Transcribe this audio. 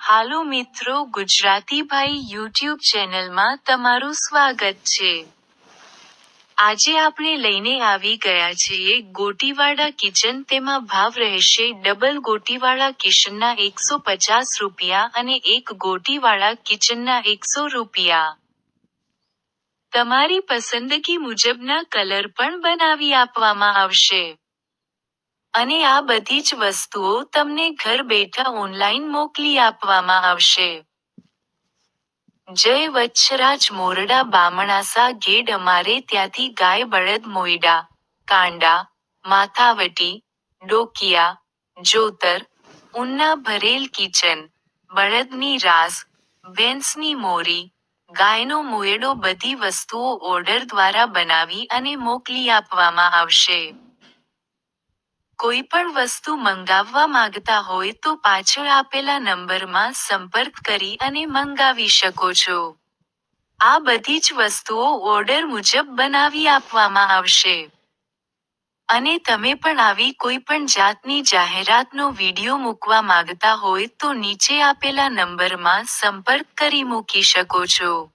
હાલો મિત્રો, ગુજરાતી ભાઈ યુટ્યુબ ચેનલમાં તમારું સ્વાગત છે. આજે આપણે લઈને આવી ગયા છીએ ગોટીવાળા કિચન. તેમાં ભાવ રહેશે ડબલ ગોટીવાળા કિચનના 150 રૂપિયા અને એક ગોટીવાળા કિચનના 100 રૂપિયા. તમારી પસંદગી મુજબના કલર પણ બનાવી આપવામાં આવશે. અને આ બધી જ વસ્તુઓ તમને ઘર બેઠા ઓનલાઈન મોકલી આપવામાં આવશે. જય વત્સરાજ મોરડા બામણાસા ગેડ. અમારે ત્યાંથી ગાય, બળદ, મોયડા, કાંડા, માથાવટી, ડોકિયા, જોતર, ઉન્ના ભરેલ કિચન, બળદની રાસ, ભેંસની મોરી, ગાયનો મોયડો બધી વસ્તુઓ ઓર્ડર દ્વારા બનાવી અને મોકલી આપવામાં આવશે. કોઈ પણ વસ્તુ મંગાવવા માંગતા હોય તો પાછળ આપેલા નંબરમાં સંપર્ક કરી અને મંગાવી શકો છો. આ બધી જ વસ્તુઓ ઓર્ડર મુજબ બનાવી આપવામાં આવશે. અને તમે પણ આવી કોઈ પણ જાતની જાહેરાતનો વિડીયો મૂકવા માંગતા હોય તો નીચે આપેલા નંબરમાં સંપર્ક કરી મૂકી શકો છો.